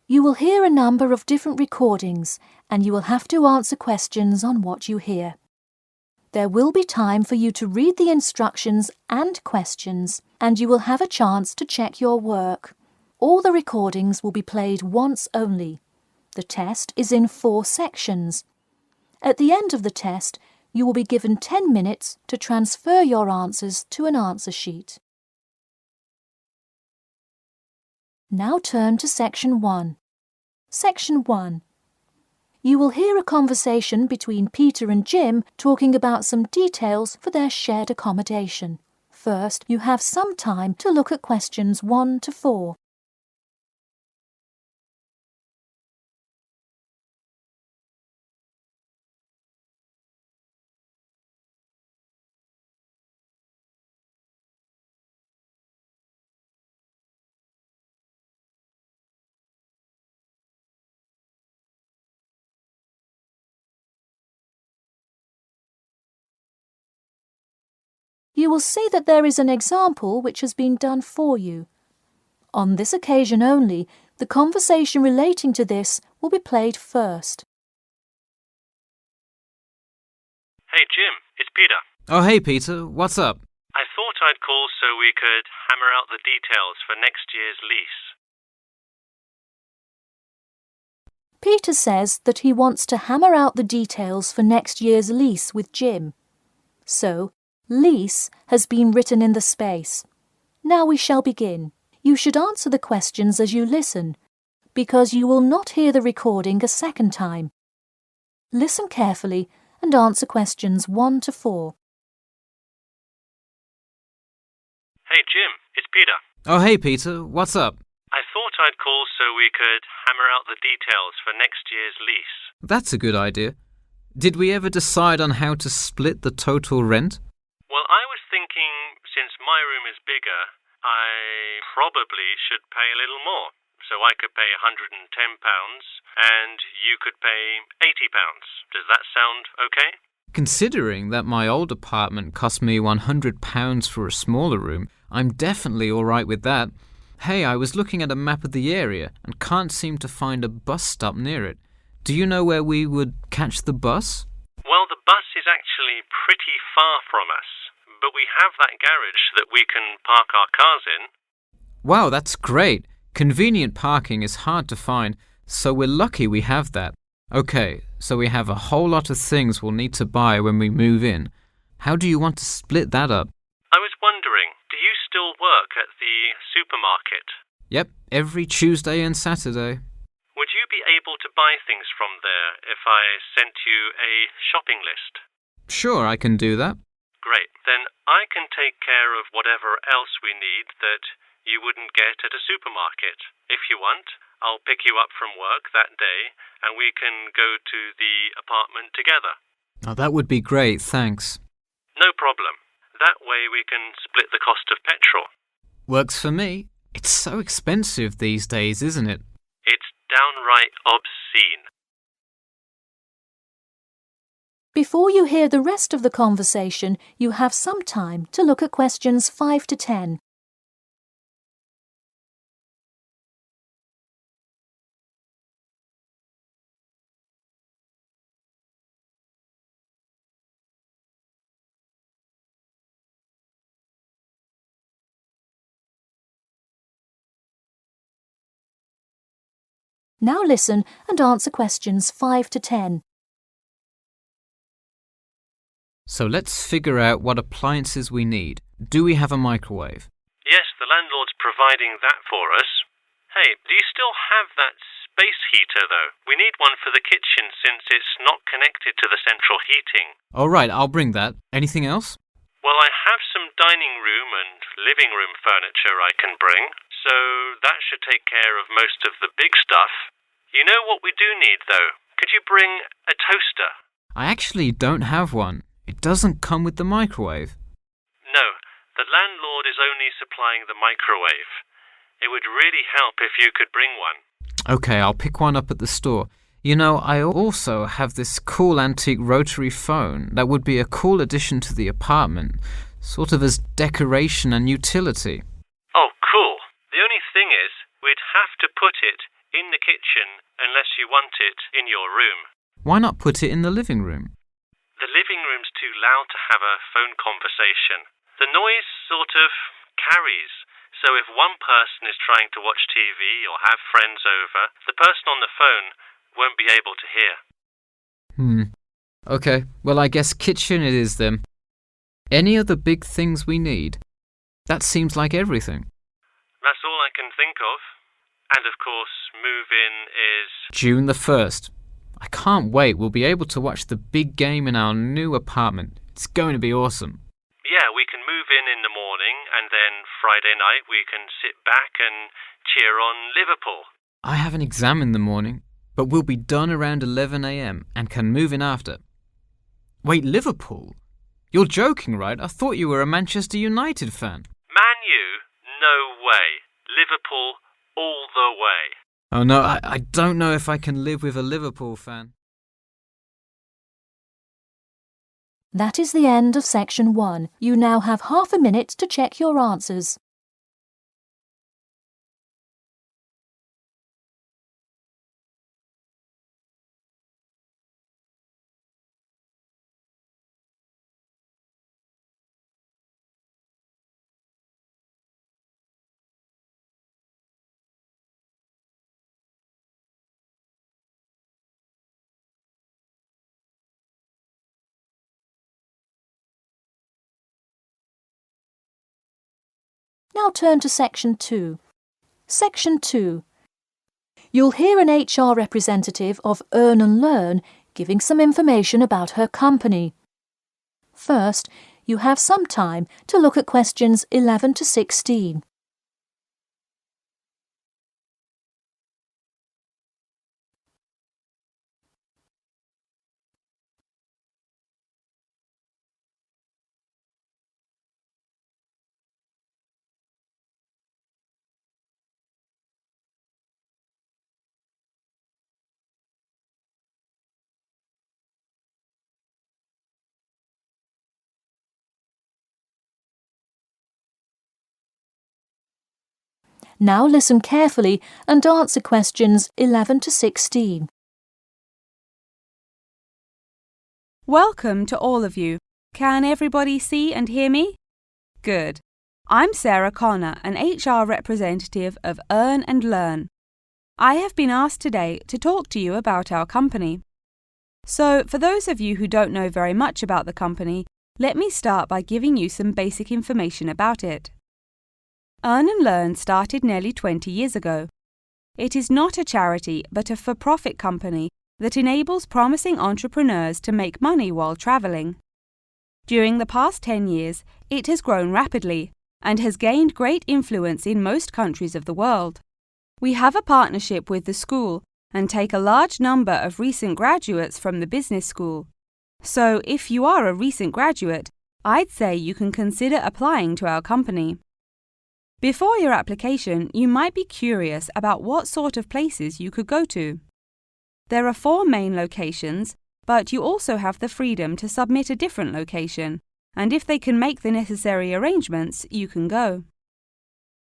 You will hear a number of different recordings and you will have to answer questions on what you hear. There will be time for you to read the instructions and questions, and you will have a chance to check your work. All the recordings will be played once only. The test is in 4 sections. At the end of the test, you will be given 10 minutes to transfer your answers to an answer sheet. Now turn to Section 1. Section 1. You will hear a conversation between Peter and Jim talking about some details for their shared accommodation. First, you have some time to look at questions 1 to 4. You will see that there is an example which has been done for you. On this occasion only, the conversation relating to this will be played first. Hey Jim, it's Peter. Oh hey Peter, what's up? I thought I'd call so we could hammer out the details for next year's lease. Peter says that he wants to hammer out the details for next year's lease with Jim. So, lease has been written in the space. Now we shall begin. You should answer the questions as you listen, because you will not hear the recording a second time. Listen carefully and answer questions 1 to 4. Hey Jim, it's Peter. Oh hey Peter, what's up? I thought I'd call so we could hammer out the details for next year's lease. That's a good idea. Did we ever decide on how to split the total rent? Well, I was thinking, since my room is bigger, I probably should pay a little more. So I could pay £110 and you could pay £80. Does that sound okay? Considering that my old apartment cost me £100 for a smaller room, I'm definitely all right with that. Hey, I was looking at a map of the area and can't seem to find a bus stop near it. Do you know where we would catch the bus? Well, the bus is actually pretty far from us, but we have that garage that we can park our cars in. Wow, that's great. Convenient parking is hard to find, so we're lucky we have that. Okay, so we have a whole lot of things we'll need to buy when we move in. How do you want to split that up? I was wondering, do you still work at the supermarket? Yep, every Tuesday and Saturday. Would you be able to buy things from there if I sent you a shopping list? Sure, I can do that. Great. Then I can take care of whatever else we need that you wouldn't get at a supermarket. If you want, I'll pick you up from work that day and we can go to the apartment together. Oh, that would be great, thanks. No problem. That way we can split the cost of petrol. Works for me. It's so expensive these days, isn't it? It's downright obscene. Before you hear the rest of the conversation, you have some time to look at questions 5 to 10. Now listen and answer questions 5 to 10. So let's figure out what appliances we need. Do we have a microwave? Yes, the landlord's providing that for us. Hey, do you still have that space heater, though? We need one for the kitchen since it's not connected to the central heating. All right, I'll bring that. Anything else? Well, I have some dining room and living room furniture I can bring, so that should take care of most of the big stuff. You know what we do need, though? Could you bring a toaster? I actually don't have one. It doesn't come with the microwave. No, the landlord is only supplying the microwave. It would really help if you could bring one. Okay, I'll pick one up at the store. You know, I also have this cool antique rotary phone that would be a cool addition to the apartment, sort of as decoration and utility. Oh, cool. The only thing is, we'd have to put it in the kitchen unless you want it in your room. Why not put it in the living room? The living room's too loud to have a phone conversation. The noise sort of carries, so if one person is trying to watch TV or have friends over, the person on the phone won't be able to hear. Okay, well I guess kitchen it is then. Any other big things we need? That seems like everything. That's all I can think of. And of course, move-in is June the 1st. I can't wait. We'll be able to watch the big game in our new apartment. It's going to be awesome. Yeah, we can move in the morning, and then Friday night we can sit back and cheer on Liverpool. I have an exam in the morning, but we'll be done around 11 a.m. and can move in after. Wait, Liverpool? You're joking, right? I thought you were a Manchester United fan. Man U? No way. Liverpool all the way. Oh no, I don't know if I can live with a Liverpool fan. That is the end of section 1. You now have half a minute to check your answers. Now turn to section 2. Section 2. You'll hear an HR representative of Earn and Learn giving some information about her company. First, you have some time to look at questions 11 to 16. Now listen carefully and answer questions 11 to 16. Welcome to all of you. Can everybody see and hear me? Good. I'm Sarah Connor, an HR representative of Earn and Learn. I have been asked today to talk to you about our company. So, for those of you who don't know very much about the company, let me start by giving you some basic information about it. Earn and Learn started nearly 20 years ago. It is not a charity but a for-profit company that enables promising entrepreneurs to make money while travelling. During the past 10 years, it has grown rapidly and has gained great influence in most countries of the world. We have a partnership with the school and take a large number of recent graduates from the business school. So, if you are a recent graduate, I'd say you can consider applying to our company. Before your application, you might be curious about what sort of places you could go to. There are 4 main locations, but you also have the freedom to submit a different location, and if they can make the necessary arrangements, you can go.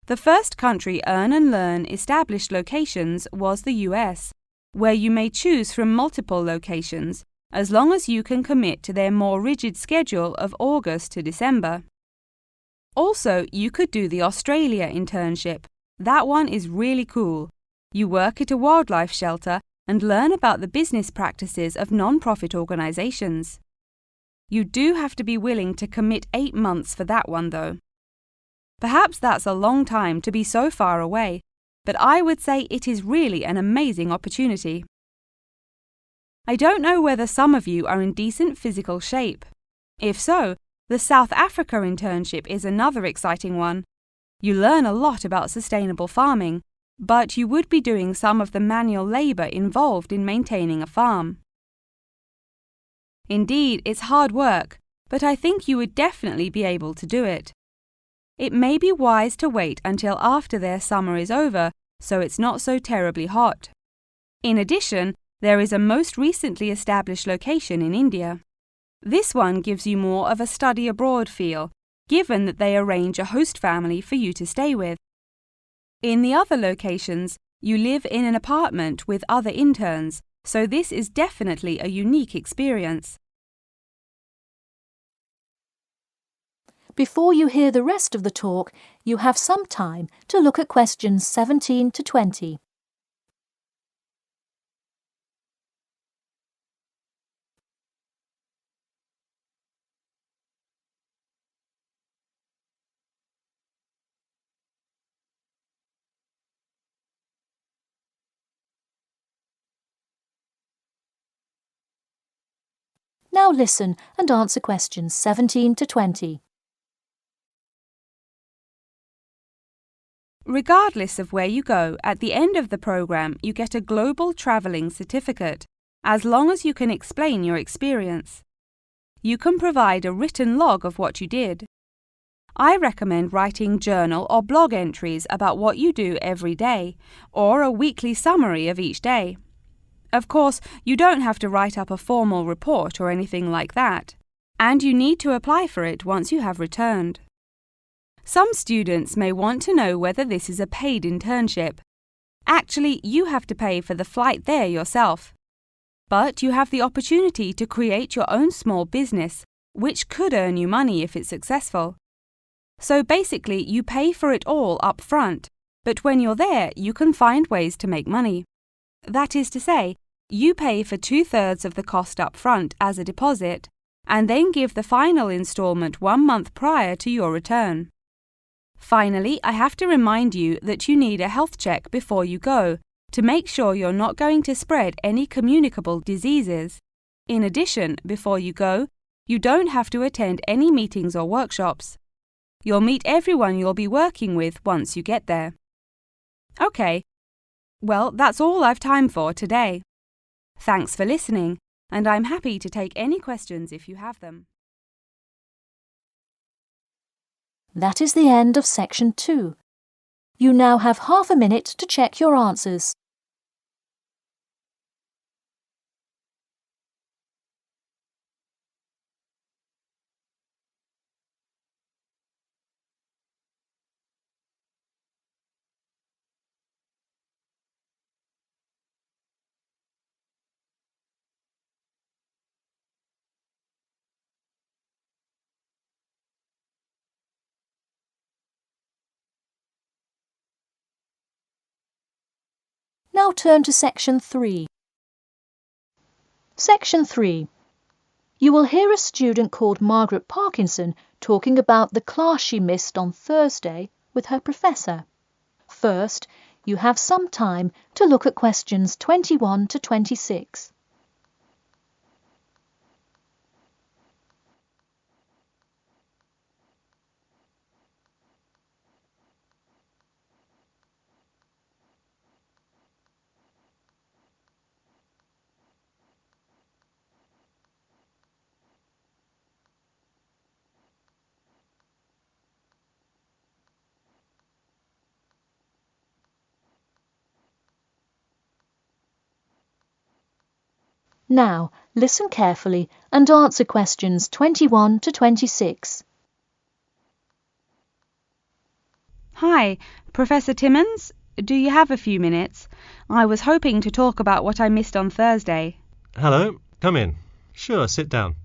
The first country Earn and Learn established locations was the US, where you may choose from multiple locations, as long as you can commit to their more rigid schedule of August to December. Also, you could do the Australia internship. That one is really cool. You work at a wildlife shelter and learn about the business practices of non-profit organisations. You do have to be willing to commit 8 months for that one, though. Perhaps that's a long time to be so far away, but I would say it is really an amazing opportunity. I don't know whether some of you are in decent physical shape. If so, the South Africa internship is another exciting one. You learn a lot about sustainable farming, but you would be doing some of the manual labour involved in maintaining a farm. Indeed, it's hard work, but I think you would definitely be able to do it. It may be wise to wait until after their summer is over, so it's not so terribly hot. In addition, there is a most recently established location in India. This one gives you more of a study abroad feel, given that they arrange a host family for you to stay with. In the other locations, You live in an apartment with other interns, so this is definitely a unique experience. Before you hear the rest of the talk, you have some time to look at questions 17 to 20. Now listen and answer questions 17 to 20. Regardless of where you go, at the end of the program you get a global travelling certificate, as long as you can explain your experience. You can provide a written log of what you did. I recommend writing journal or blog entries about what you do every day, or a weekly summary of each day. Of course, you don't have to write up a formal report or anything like that, and you need to apply for it once you have returned. Some students may want to know whether this is a paid internship. Actually, you have to pay for the flight there yourself. But you have the opportunity to create your own small business, which could earn you money if it's successful. So basically, you pay for it all up front, but when you're there, you can find ways to make money. That is to say, you pay for 2/3 of the cost up front as a deposit, and then give the final installment 1 month prior to your return. Finally, I have to remind you that you need a health check before you go to make sure you're not going to spread any communicable diseases. In addition, before you go, you don't have to attend any meetings or workshops. You'll meet everyone you'll be working with once you get there. Okay, well, that's all I've time for today. Thanks for listening, and I'm happy to take any questions if you have them. That is the end of section 2. You now have half a minute to check your answers. Now turn to section 3. Section 3. You will hear a student called Margaret Parkinson talking about the class she missed on Thursday with her professor. First, you have some time to look at questions 21 to 26. Now, listen carefully and answer questions 21 to 26. Hi, Professor Timmons? Do you have a few minutes? I was hoping to talk about what I missed on Thursday. Hello, come in. Sure, sit down.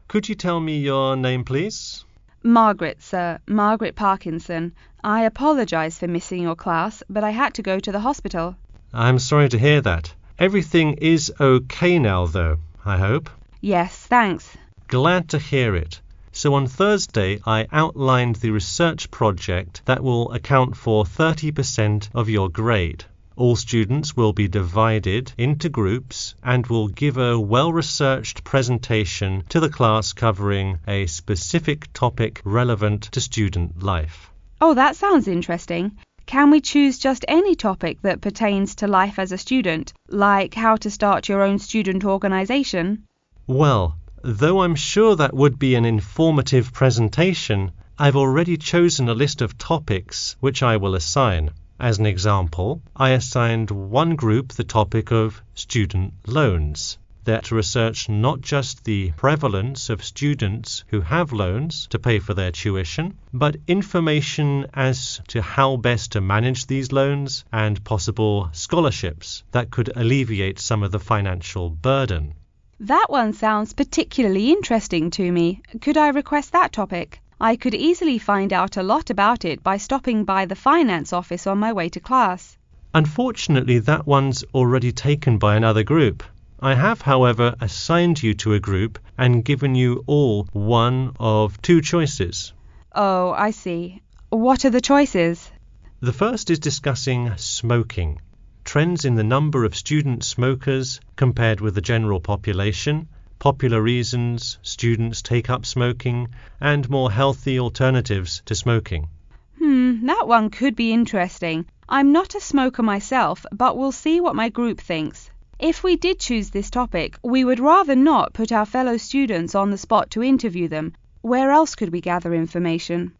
Could you tell me your name, please? Margaret, sir. Margaret Parkinson. I apologise for missing your class, but I had to go to the hospital. I'm sorry to hear that. Everything is okay now, though, I hope? Yes, thanks. Glad to hear it. So on Thursday, I outlined the research project that will account for 30% of your grade. All students will be divided into groups and will give a well-researched presentation to the class covering a specific topic relevant to student life. Oh, that sounds interesting. Can we choose just any topic that pertains to life as a student, like how to start your own student organisation? Well, though I'm sure that would be an informative presentation, I've already chosen a list of topics which I will assign. As an example, I assigned one group the topic of student loans. They're to research not just the prevalence of students who have loans to pay for their tuition, but information as to how best to manage these loans and possible scholarships that could alleviate some of the financial burden. That one sounds particularly interesting to me. Could I request that topic? I could easily find out a lot about it by stopping by the finance office on my way to class. Unfortunately, that one's already taken by another group. I have, however, assigned you to a group and given you all one of two choices. Oh, I see. What are the choices? The first is discussing smoking, trends in the number of student smokers compared with the general population, popular reasons students take up smoking, and more healthy alternatives to smoking. That one could be interesting. I'm not a smoker myself, but we'll see what my group thinks. If we did choose this topic, we would rather not put our fellow students on the spot to interview them. Where else could we gather information?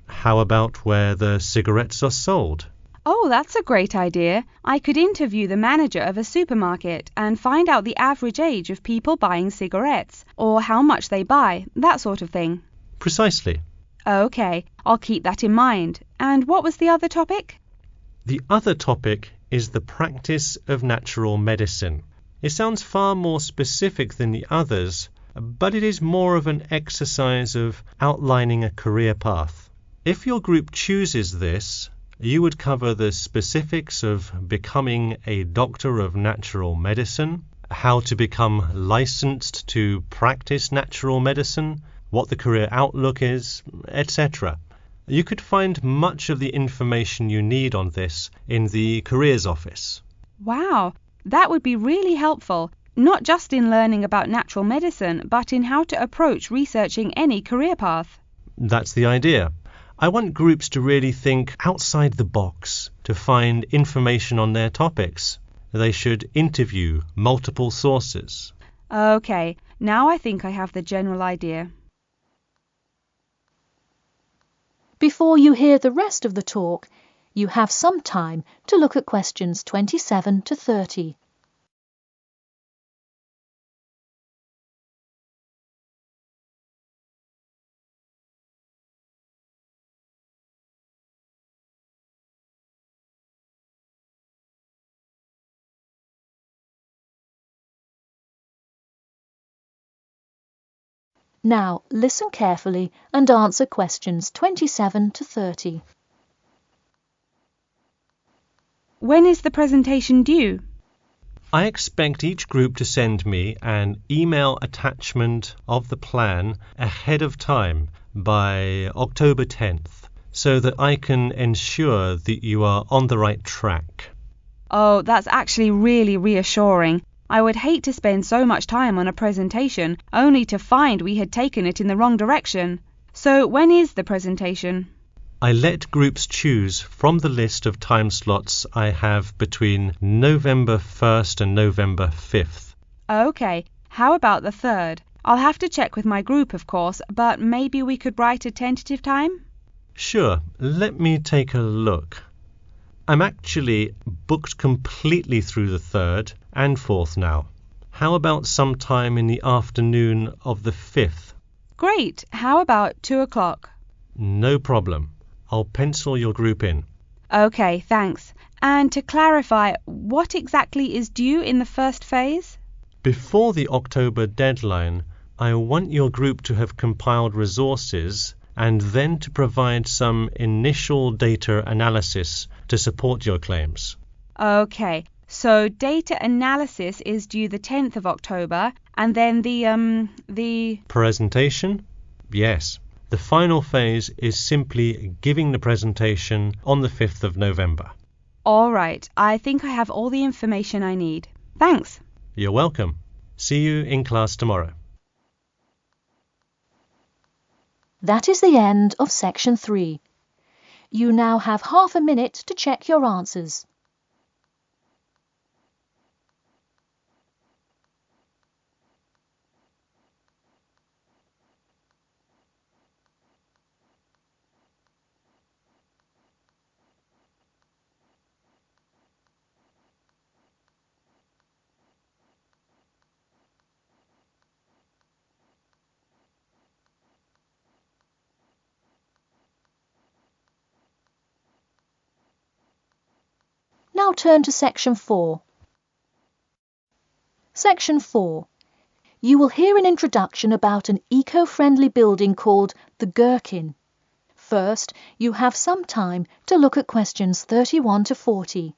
How about where the cigarettes are sold? Oh, that's a great idea. I could interview the manager of a supermarket and find out the average age of people buying cigarettes, or how much they buy, that sort of thing. Precisely. Okay, I'll keep that in mind. And what was the other topic? The other topic is the practice of natural medicine. It sounds far more specific than the others, but it is more of an exercise of outlining a career path. If your group chooses this, you would cover the specifics of becoming a doctor of natural medicine, how to become licensed to practice natural medicine, what the career outlook is, etc. You could find much of the information you need on this in the careers office. Wow, that would be really helpful, not just in learning about natural medicine, but in how to approach researching any career path. That's the idea. I want groups to really think outside the box to find information on their topics. They should interview multiple sources. Okay, now I think I have the general idea. Before you hear the rest of the talk, you have some time to look at questions 27 to 30. Now listen carefully and answer questions 27 to 30. When is the presentation due? I expect each group to send me an email attachment of the plan ahead of time by October 10th, so that I can ensure that you are on the right track. Oh, that's actually really reassuring. I would hate to spend so much time on a presentation only to find we had taken it in the wrong direction. So when is the presentation? I let groups choose from the list of time slots I have between November 1st and November 5th. Okay, how about the 3rd? I'll have to check with my group, of course, but maybe we could write a tentative time? Sure, let me take a look. I'm actually booked completely through the 3rd and 4th now. How about sometime in the afternoon of the 5th? Great, how about 2 o'clock? No problem. I'll pencil your group in. Okay, thanks. And to clarify, what exactly is due in the first phase? Before the October deadline, I want your group to have compiled resources and then to provide some initial data analysis to support your claims. Okay, so data analysis is due the 10th of October, and then the Presentation? Yes. The final phase is simply giving the presentation on the 5th of November. All right, I think I have all the information I need. Thanks. You're welcome. See you in class tomorrow. That is the end of section 3. You now have half a minute to check your answers. now turn to Section 4. Section 4. You will hear an introduction about an eco-friendly building called the Gherkin. First, you have some time to look at questions 31 to 40.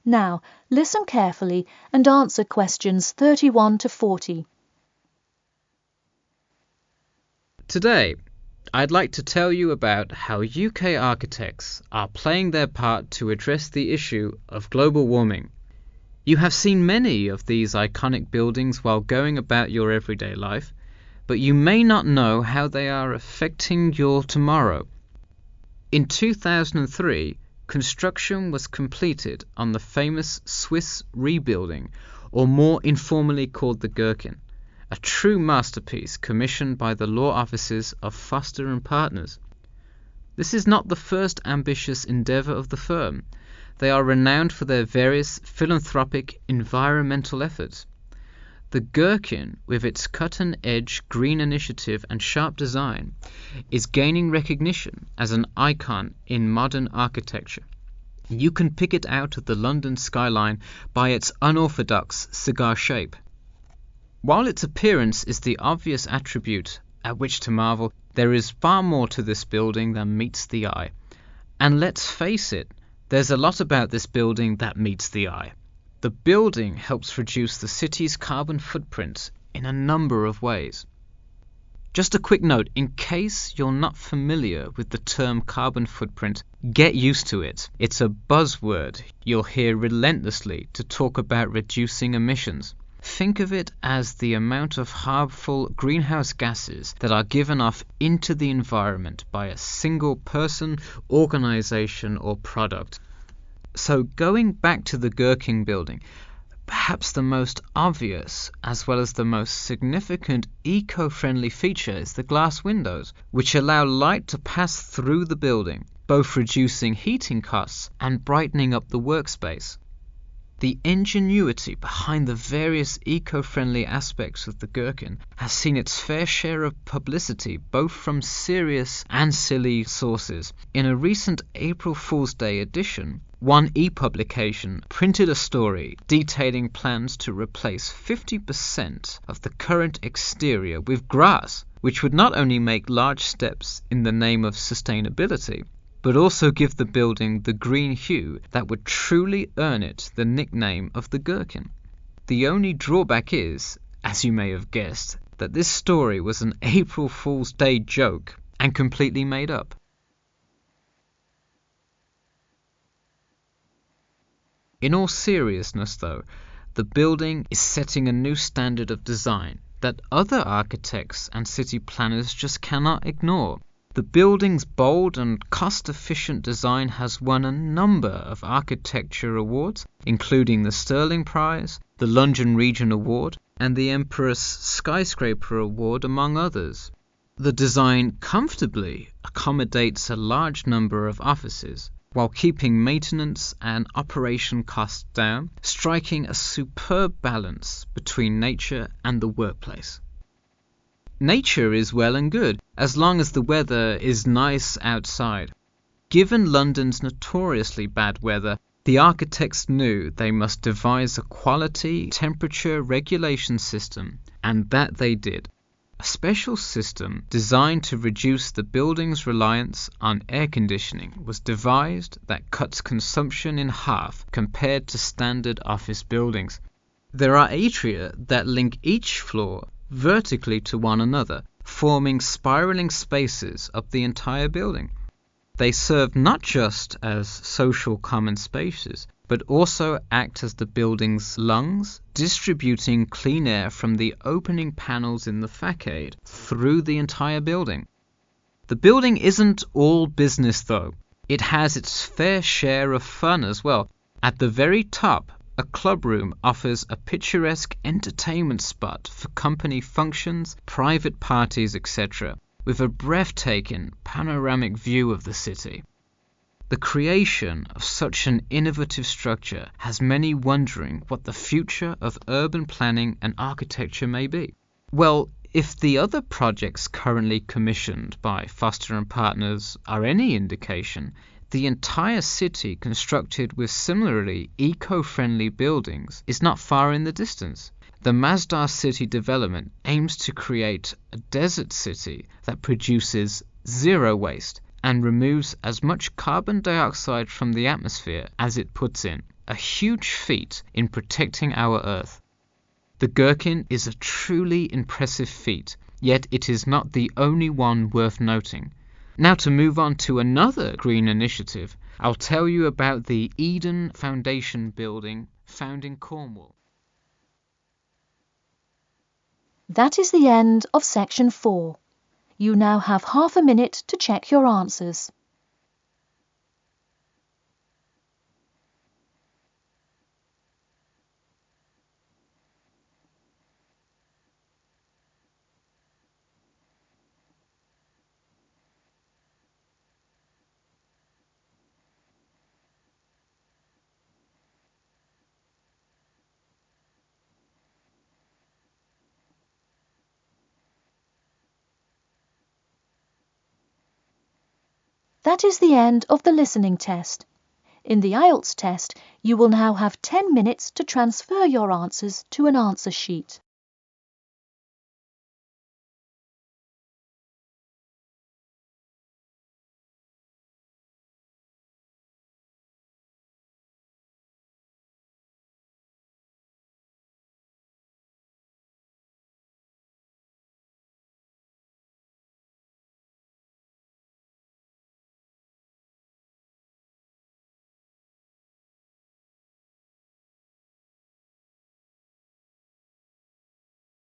Now, listen carefully and answer questions 31 to 40. Today, I'd like to tell you about how UK architects are playing their part to address the issue of global warming. You have seen many of these iconic buildings while going about your everyday life, but you may not know how they are affecting your tomorrow. In 2003, construction was completed on the famous Swiss rebuilding, or more informally called the Gherkin, a true masterpiece commissioned by the law offices of Foster and Partners. This is not the first ambitious endeavour of the firm. They are renowned for their various philanthropic environmental efforts. The Gherkin, with its cutting-edge green initiative and sharp design, is gaining recognition as an icon in modern architecture. You can pick it out of the London skyline by its unorthodox cigar shape. While its appearance is the obvious attribute at which to marvel, there is far more to this building than meets the eye. And let's face it, there's a lot about this building that meets the eye. The building helps reduce the city's carbon footprint in a number of ways. Just a quick note, in case you're not familiar with the term carbon footprint, get used to it. It's a buzzword you'll hear relentlessly to talk about reducing emissions. Think of it as the amount of harmful greenhouse gases that are given off into the environment by a single person, organization, or product. So going back to the Gherkin building, perhaps the most obvious as well as the most significant eco-friendly feature is the glass windows, which allow light to pass through the building, both reducing heating costs and brightening up the workspace. The ingenuity behind the various eco-friendly aspects of the Gherkin has seen its fair share of publicity both from serious and silly sources. In a recent April Fool's Day edition, One e-publication printed a story detailing plans to replace 50% of the current exterior with grass, which would not only make large steps in the name of sustainability, but also give the building the green hue that would truly earn it the nickname of the Gherkin. The only drawback is, as you may have guessed, that this story was an April Fool's Day joke and completely made up. In all seriousness though, the building is setting a new standard of design that other architects and city planners just cannot ignore. The building's bold and cost-efficient design has won a number of architecture awards, including the Stirling Prize, the London Region Award, and the Empress Skyscraper Award, among others. The design comfortably accommodates a large number of offices, while keeping maintenance and operation costs down, striking a superb balance between nature and the workplace. Nature is well and good, as long as the weather is nice outside. Given London's notoriously bad weather, the architects knew they must devise a quality temperature regulation system, and that they did. A special system designed to reduce the building's reliance on air conditioning was devised that cuts consumption in half compared to standard office buildings. There are atria that link each floor vertically to one another, forming spiraling spaces up the entire building. They serve not just as social common spaces, but also act as the building's lungs, distributing clean air from the opening panels in the facade through the entire building. The building isn't all business though. It has its fair share of fun as well. At the very top, a club room offers a picturesque entertainment spot for company functions, private parties, etc., with a breathtaking panoramic view of the city. The creation of such an innovative structure has many wondering what the future of urban planning and architecture may be. Well, if the other projects currently commissioned by Foster & Partners are any indication, the entire city constructed with similarly eco-friendly buildings is not far in the distance. The Masdar City development aims to create a desert city that produces zero waste and removes as much carbon dioxide from the atmosphere as it puts in, a huge feat in protecting our Earth. The Gherkin is a truly impressive feat, yet it is not the only one worth noting. Now to move on to another green initiative, I'll tell you about the Eden Foundation building found in Cornwall. That is the end of section 4. You now have half a minute to check your answers. That is the end of the listening test. In the IELTS test, you will now have 10 minutes to transfer your answers to an answer sheet.